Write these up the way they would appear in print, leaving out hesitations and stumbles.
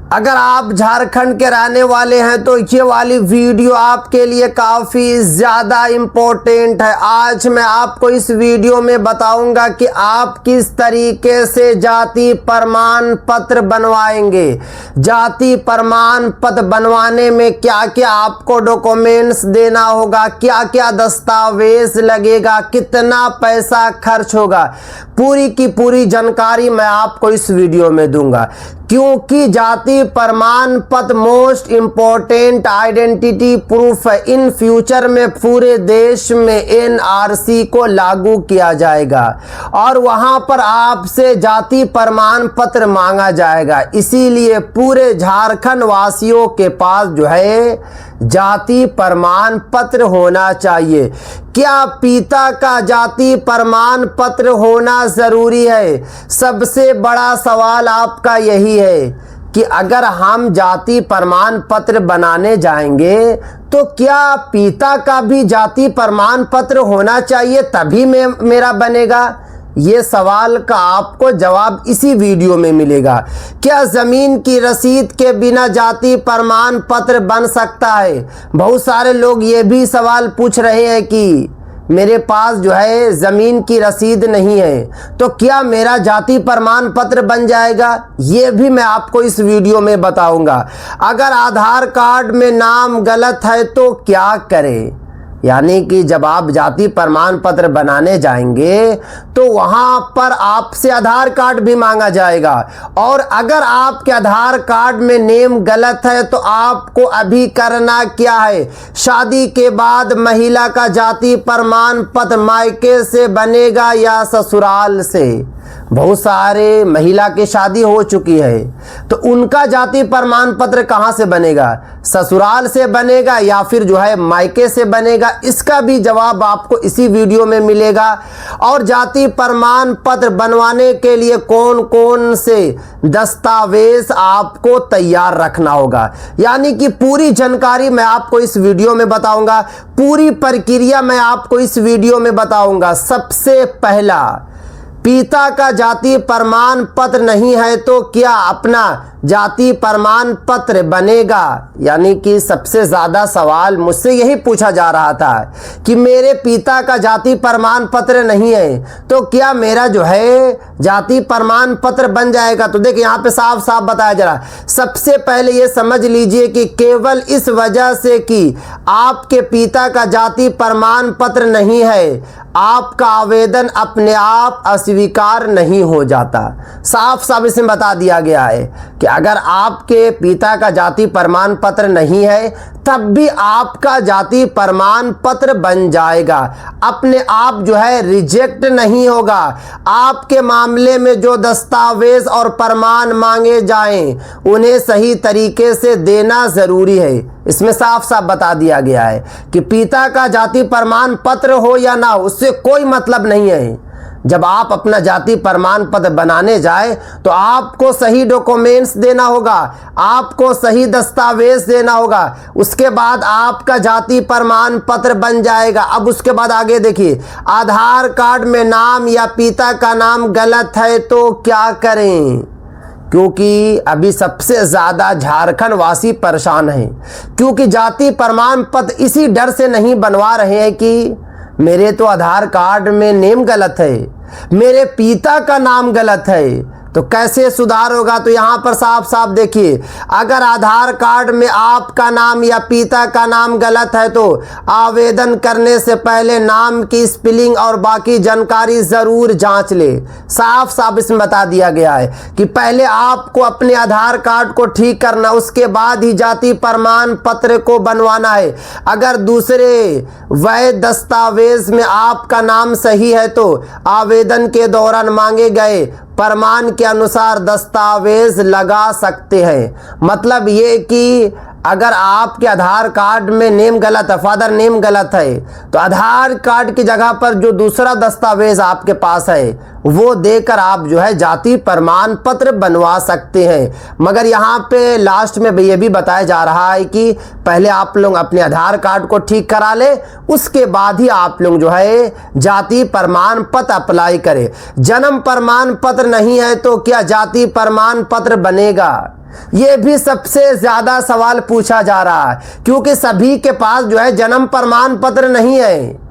अगर आप झारखंड के रहने वाले हैं तो ये वाली वीडियो आपके लिए काफ़ी ज़्यादा इम्पोर्टेंट है। आज मैं आपको इस वीडियो में बताऊंगा कि आप किस तरीके से जाति प्रमाण पत्र बनवाएंगे। जाति प्रमाण पत्र बनवाने में क्या क्या आपको डॉक्यूमेंट्स देना होगा, क्या क्या दस्तावेज लगेगा, कितना पैसा खर्च होगा, पूरी की पूरी जानकारी मैं आपको इस वीडियो में दूंगा। क्योंकि जाति प्रमाण पत्र मोस्ट इम्पोर्टेंट आइडेंटिटी प्रूफ है। इन फ्यूचर में पूरे देश में एनआरसी को लागू किया जाएगा और वहां पर आपसे जाति प्रमाण पत्र मांगा जाएगा। इसीलिए पूरे झारखंड वासियों के पास जो है जाति प्रमाण पत्र होना चाहिए। क्या पिता का जाति प्रमाण पत्र होना जरूरी है? सबसे बड़ा सवाल आपका यही है कि अगर हम जाति प्रमाण पत्र बनाने जाएंगे तो क्या पिता का भी जाति प्रमाण पत्र होना चाहिए तभी मेरा बनेगा? ये सवाल का आपको जवाब इसी वीडियो में मिलेगा। क्या ज़मीन की रसीद के बिना जाति प्रमाण पत्र बन सकता है? बहुत सारे लोग ये भी सवाल पूछ रहे हैं कि मेरे पास जो है ज़मीन की रसीद नहीं है तो क्या मेरा जाति प्रमाण पत्र बन जाएगा? ये भी मैं आपको इस वीडियो में बताऊंगा। अगर आधार कार्ड में नाम गलत है तो क्या करें? यानी कि जब आप जाति प्रमाण पत्र बनाने जाएंगे तो वहां पर आपसे आधार कार्ड भी मांगा जाएगा और अगर आपके आधार कार्ड में नेम गलत है तो आपको अभी करना क्या है? शादी के बाद महिला का जाति प्रमाण पत्र मायके से बनेगा या ससुराल से? बहुत सारे महिला की शादी हो चुकी है तो उनका जाति प्रमाण पत्र कहाँ से बनेगा? ससुराल से बनेगा या फिर जो है मायके से बनेगा? इसका भी जवाब आपको इसी वीडियो में मिलेगा। और जाति प्रमाण पत्र बनवाने के लिए कौन कौन से दस्तावेज आपको तैयार रखना होगा, यानी कि पूरी जानकारी मैं आपको इस वीडियो में बताऊंगा। पूरी प्रक्रिया मैं आपको इस वीडियो में बताऊंगा। सबसे पहला, पिता का जाति प्रमाण पत्र नहीं है तो क्या अपना जाति प्रमाण पत्र बनेगा? यानी कि सबसे ज़्यादा सवाल मुझसे यही पूछा जा रहा था कि मेरे पिता का जाति प्रमाण पत्र नहीं है तो क्या मेरा जो है जाति प्रमाण पत्र बन जाएगा? तो देखिए यहाँ पे साफ साफ बताया जा रहा है। सबसे पहले ये समझ लीजिए कि केवल इस वजह से कि आपके पिता का जाति प्रमाण पत्र नहीं है आपका आवेदन अपने आप अस्वीकार नहीं हो जाता। साफ साफ इसमें बता दिया गया है कि अगर आपके पिता का जाति प्रमाण पत्र नहीं है तब भी आपका जाति प्रमाण पत्र बन जाएगा, अपने आप जो है रिजेक्ट नहीं होगा। आपके मामले में जो दस्तावेज और प्रमाण मांगे जाएं उन्हें सही तरीके से देना ज़रूरी है। इसमें साफ साफ बता दिया गया है कि पिता का जाति प्रमाण पत्र हो या ना हो उससे कोई मतलब नहीं है। जब आप अपना जाति प्रमाण पत्र बनाने जाए तो आपको सही डॉक्यूमेंट्स देना होगा, आपको सही दस्तावेज देना होगा, उसके बाद आपका जाति प्रमाण पत्र बन जाएगा। अब उसके बाद आगे देखिए, आधार कार्ड में नाम या पिता का नाम गलत है तो क्या करें? क्योंकि अभी सबसे ज़्यादा झारखंड वासी परेशान हैं, क्योंकि जाति प्रमाण पत्र इसी डर से नहीं बनवा रहे हैं कि मेरे तो आधार कार्ड में नेम गलत है, मेरे पिता का नाम गलत है, तो कैसे सुधार होगा? तो यहाँ पर साफ साफ देखिए, अगर आधार कार्ड में आपका नाम या पिता का नाम गलत है तो आवेदन करने से पहले नाम की स्पेलिंग और बाकी जानकारी ज़रूर जांच ले। साफ साफ इसमें बता दिया गया है कि पहले आपको अपने आधार कार्ड को ठीक करना, उसके बाद ही जाति प्रमाण पत्र को बनवाना है। अगर दूसरे वैध दस्तावेज में आपका नाम सही है तो आवेदन के दौरान मांगे गए प्रमाण के अनुसार दस्तावेज लगा सकते हैं। मतलब ये कि अगर आपके आधार कार्ड में नेम गलत है, फादर नेम गलत है, तो आधार कार्ड की जगह पर जो दूसरा दस्तावेज आपके पास है वो देकर आप जो है जाति प्रमाण पत्र बनवा सकते हैं। मगर यहाँ पे लास्ट में ये भी बताया जा रहा है कि पहले आप लोग अपने आधार कार्ड को ठीक करा ले, उसके बाद ही आप लोग जो है जाति प्रमाण पत्र अप्लाई करें। जन्म प्रमाण पत्र नहीं है तो क्या जाति प्रमाण पत्र बनेगा? ये भी सबसे ज़्यादा सवाल पूछा जा रहा है, क्योंकि सभी के पास जो है जन्म प्रमाण पत्र नहीं है।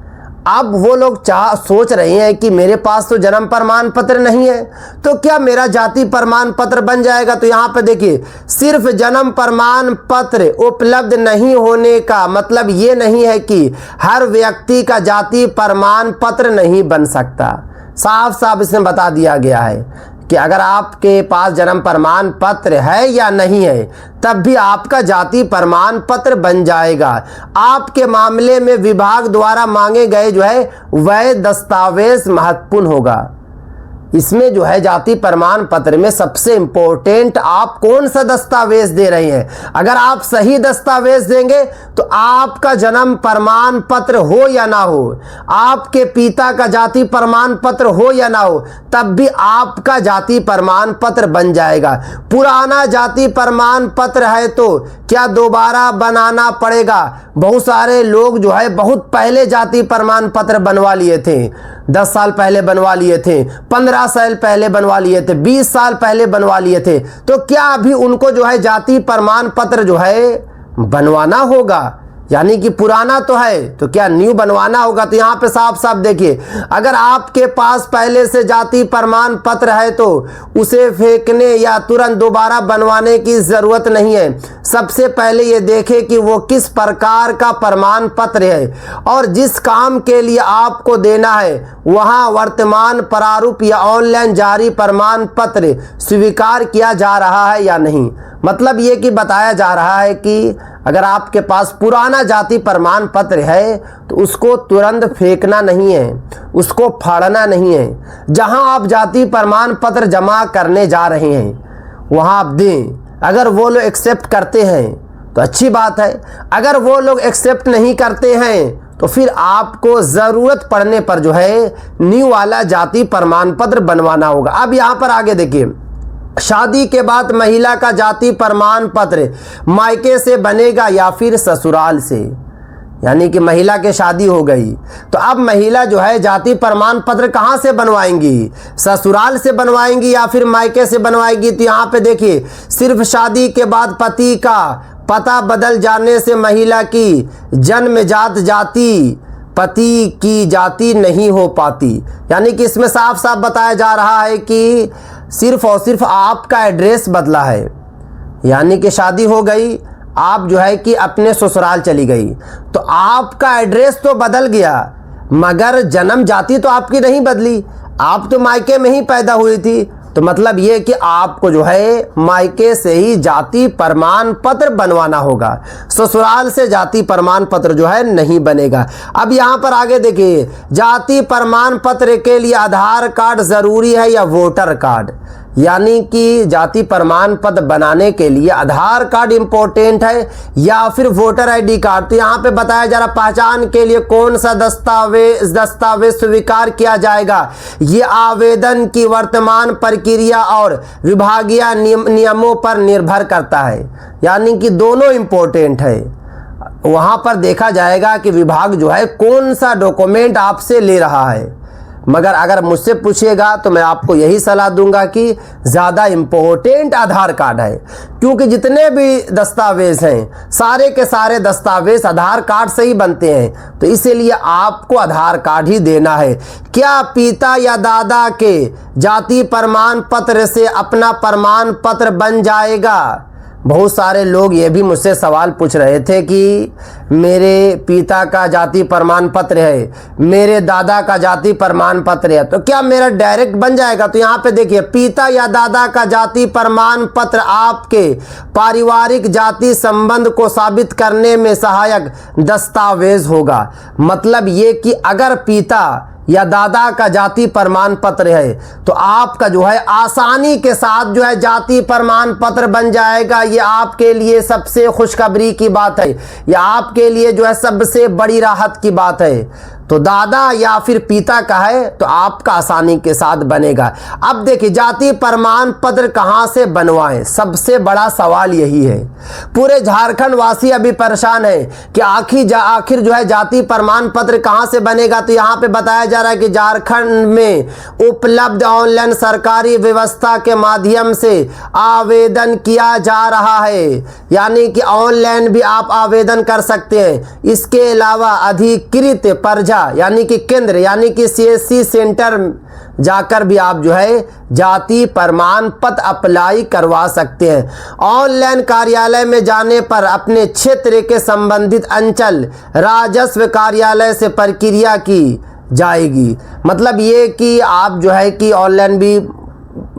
अब वो लोग सोच रहे हैं कि मेरे पास तो जन्म प्रमाण पत्र नहीं है, तो क्या मेरा जाति प्रमाण पत्र बन जाएगा? तो यहाँ पे देखिए, सिर्फ जन्म प्रमाण पत्र उपलब्ध नहीं होने का मतलब ये नहीं है कि हर व्यक्ति का जाति प्रमाण पत्र नहीं बन सकता। साफ साफ इसमें बता दिया गया है कि अगर आपके पास जन्म प्रमाण पत्र है या नहीं है, तब भी आपका जाति प्रमाण पत्र बन जाएगा। आपके मामले में विभाग द्वारा मांगे गए जो है वह दस्तावेज महत्वपूर्ण होगा। इसमें जो है जाति प्रमाण पत्र में सबसे इंपॉर्टेंट आप कौन सा दस्तावेज दे रहे हैं। अगर आप सही दस्तावेज देंगे तो आपका जन्म प्रमाण पत्र हो या ना हो, आपके पिता का जाति प्रमाण पत्र हो या ना हो, तब भी आपका जाति प्रमाण पत्र बन जाएगा। पुराना जाति प्रमाण पत्र है तो क्या दोबारा बनाना पड़ेगा? बहुत सारे लोग जो है बहुत पहले जाति प्रमाण पत्र बनवा लिए थे, 10 साल पहले बनवा लिए थे, 15 साल पहले बनवा लिए थे, 20 साल पहले बनवा लिए थे, तो क्या अभी उनको जो है जाति प्रमाण पत्र जो है बनवाना होगा? यानी कि पुराना तो है तो क्या न्यू बनवाना होगा? तो यहाँ पे साफ साफ देखिए, अगर आपके पास पहले से जाति प्रमाण पत्र है तो उसे फेंकने या तुरंत दोबारा बनवाने की ज़रूरत नहीं है। सबसे पहले ये देखें कि वो किस प्रकार का प्रमाण पत्र है और जिस काम के लिए आपको देना है वहाँ वर्तमान प्रारूप या ऑनलाइन जारी प्रमाण पत्र स्वीकार किया जा रहा है या नहीं। मतलब ये कि बताया जा रहा है कि अगर आपके पास पुराना जाति प्रमाण पत्र है तो उसको तुरंत फेंकना नहीं है, उसको फाड़ना नहीं है। जहां आप जाति प्रमाण पत्र जमा करने जा रहे हैं वहां आप दें। अगर वो लोग एक्सेप्ट करते हैं तो अच्छी बात है, अगर वो लोग एक्सेप्ट नहीं करते हैं तो फिर आपको ज़रूरत पड़ने पर जो है न्यू वाला जाति प्रमाण पत्र बनवाना होगा। अब यहाँ पर आगे देखिए, शादी के बाद महिला का जाति प्रमाण पत्र मायके से बनेगा या फिर ससुराल से। यानी कि महिला की शादी हो गई तो अब महिला जो है जाति प्रमाण पत्र कहाँ से बनवाएंगी? ससुराल से बनवाएंगी या फिर मायके से बनवाएंगी? तो यहाँ पे देखिए, सिर्फ शादी के बाद पति का पता बदल जाने से महिला की जन्मजात जाति पति की जाति नहीं हो पाती। यानी कि इसमें साफ साफ बताया जा रहा है कि सिर्फ और सिर्फ आपका एड्रेस बदला है। यानी कि शादी हो गई, आप जो है कि अपने ससुराल चली गई तो आपका एड्रेस तो बदल गया मगर जन्म जाति तो आपकी नहीं बदली, आप तो मायके में ही पैदा हुई थी। तो मतलब ये कि आपको जो है मायके से ही जाति प्रमाण पत्र बनवाना होगा, ससुराल से जाति प्रमाण पत्र जो है नहीं बनेगा। अब यहाँ पर आगे देखिए, जाति प्रमाण पत्र के लिए आधार कार्ड ज़रूरी है या वोटर कार्ड? यानी कि जाति प्रमाण पत्र बनाने के लिए आधार कार्ड इम्पोर्टेंट है या फिर वोटर आईडी कार्ड? तो यहाँ पे बताया जा रहा पहचान के लिए कौन सा दस्तावेज स्वीकार किया जाएगा। ये आवेदन की वर्तमान प्रक्रिया और विभागीय नियमों पर निर्भर करता है। यानी कि दोनों इम्पोर्टेंट है। वहाँ पर देखा जाएगा कि विभाग जो है कौन सा डॉक्यूमेंट आपसे ले रहा है। मगर अगर मुझसे पूछिएगा तो मैं आपको यही सलाह दूंगा कि ज़्यादा इम्पोर्टेंट आधार कार्ड है, क्योंकि जितने भी दस्तावेज हैं सारे के सारे दस्तावेज आधार कार्ड से ही बनते हैं। तो इसीलिए आपको आधार कार्ड ही देना है। क्या पिता या दादा के जाति प्रमाण पत्र से अपना प्रमाण पत्र बन जाएगा? बहुत सारे लोग ये भी मुझसे सवाल पूछ रहे थे कि मेरे पिता का जाति प्रमाण पत्र है, मेरे दादा का जाति प्रमाण पत्र है, तो क्या मेरा डायरेक्ट बन जाएगा? तो यहाँ पे देखिए, पिता या दादा का जाति प्रमाण पत्र आपके पारिवारिक जाति संबंध को साबित करने में सहायक दस्तावेज होगा। मतलब ये कि अगर पिता या दादा का जाति प्रमाण पत्र है तो आपका जो है आसानी के साथ जो है जाति प्रमाण पत्र बन जाएगा। ये आपके लिए सबसे खुशखबरी की बात है, यह आपके लिए जो है सबसे बड़ी राहत की बात है। तो दादा या फिर पिता का है तो आपका आसानी के साथ बनेगा। अब देखिए जाति प्रमाण पत्र कहाँ से बनवाएं, सबसे बड़ा सवाल यही है। पूरे झारखंड वासी अभी परेशान है कि आखिर जो है जाति प्रमाण पत्र कहाँ से बनेगा। तो यहाँ पे बताया जा रहा है कि झारखंड में उपलब्ध ऑनलाइन सरकारी व्यवस्था के माध्यम से आवेदन किया जा रहा है, यानी कि ऑनलाइन भी आप आवेदन कर सकते हैं। इसके अलावा अधिकृत पर्जा यानी कि केंद्र यानी कि CSC सेंटर जाकर भी आप जो है जाति प्रमाण पत्र अप्लाई करवा सकते हैं। ऑनलाइन कार्यालय में जाने पर अपने क्षेत्र के संबंधित अंचल राजस्व कार्यालय से प्रक्रिया की जाएगी। मतलब ये कि आप जो है कि ऑनलाइन भी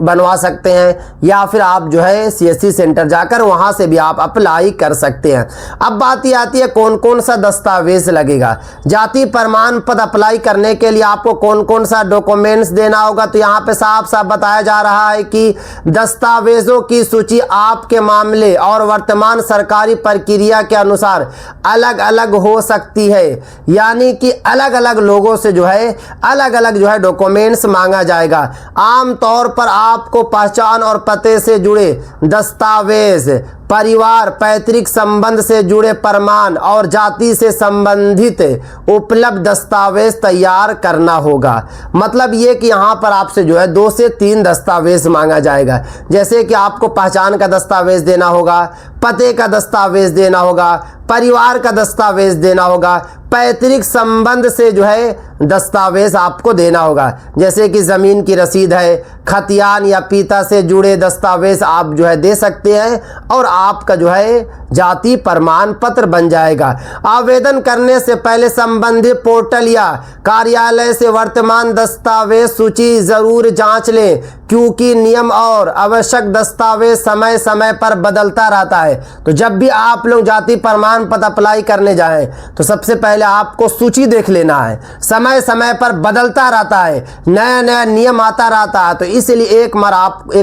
बनवा सकते हैं या फिर आप जो है CSC सेंटर जाकर वहां से भी आप अप्लाई कर सकते हैं। अब बात ये आती है कौन कौन सा दस्तावेज लगेगा। जाति प्रमाण पत्र अप्लाई करने के लिए आपको कौन कौन सा डॉक्यूमेंट्स देना होगा। तो यहाँ पे साफ साफ बताया जा रहा है कि दस्तावेजों की सूची आपके मामले और वर्तमान सरकारी प्रक्रिया के अनुसार अलग अलग हो सकती है, यानी कि अलग अलग लोगों से जो है अलग अलग जो है डॉक्यूमेंट्स मांगा जाएगा। आमतौर पर आपको पहचान और पते से जुड़े दस्तावेज, परिवार पैतृक संबंध से जुड़े प्रमाण और जाति से संबंधित उपलब्ध दस्तावेज तैयार करना होगा। मतलब ये कि यहाँ पर आपसे जो है 2 से 3 दस्तावेज मांगा जाएगा, जैसे कि आपको पहचान का दस्तावेज देना होगा, पते का दस्तावेज देना होगा, परिवार का दस्तावेज देना होगा, पैतृक संबंध से जो है दस्तावेज आपको देना होगा, जैसे कि ज़मीन की रसीद है, खतियान या पिता से जुड़े दस्तावेज आप जो है दे सकते हैं और आपका जो है जाति प्रमाण पत्र बन जाएगा। आवेदन करने से पहले संबंधित पोर्टल या कार्यालय से वर्तमान दस्तावेज सूची जरूर जांच लें, क्योंकि नियम और आवश्यक दस्तावेज समय समय पर बदलता रहता है। तो जब भी आप लोग जाति प्रमाण पत्र अप्लाई करने जाएं तो सबसे पहले आपको सूची देख लेना है। समय समय पर बदलता रहता है, नया नया नियम आता रहता है, तो इसलिए एक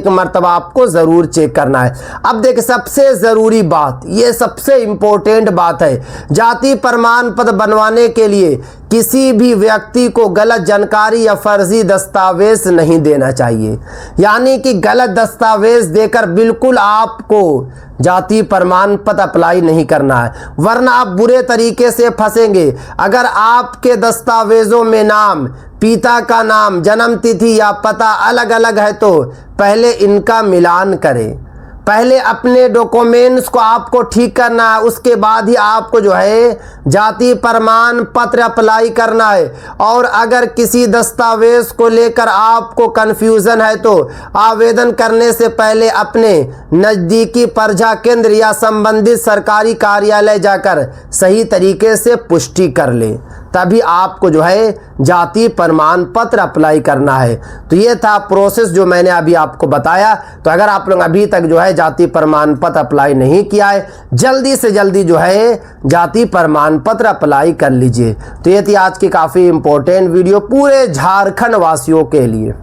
मर्तबा आपको जरूर चेक करना है। अब देखिए सबसे जरूरी बात, ये सबसे इंपॉर्टेंट बात है, जाति प्रमाण पत्र बनवाने के लिए किसी भी व्यक्ति को गलत जानकारी या फर्जी दस्तावेज नहीं देना चाहिए। यानी कि गलत दस्तावेज देकर बिल्कुल आपको जाति प्रमाण पत्र अप्लाई नहीं करना है, वरना आप बुरे तरीके से फंसेंगे। अगर आपके दस्तावेजों में नाम, पिता का नाम, जन्म तिथि या पता अलग अलग है तो पहले इनका मिलान करें। पहले अपने डॉक्यूमेंट्स को आपको ठीक करना है, उसके बाद ही आपको जो है जाति प्रमाण पत्र अप्लाई करना है। और अगर किसी दस्तावेज को लेकर आपको कन्फ्यूज़न है तो आवेदन करने से पहले अपने नज़दीकी प्रजा केंद्र या संबंधित सरकारी कार्यालय जाकर सही तरीके से पुष्टि कर लें, तभी आपको जो है जाति प्रमाण पत्र अप्लाई करना है। तो ये था प्रोसेस जो मैंने अभी आपको बताया। तो अगर आप लोग अभी तक जो है जाति प्रमाण पत्र अप्लाई नहीं किया है, जल्दी से जल्दी जो है जाति प्रमाण पत्र अप्लाई कर लीजिए। तो ये थी आज की काफ़ी इंपॉर्टेंट वीडियो पूरे झारखंड वासियों के लिए।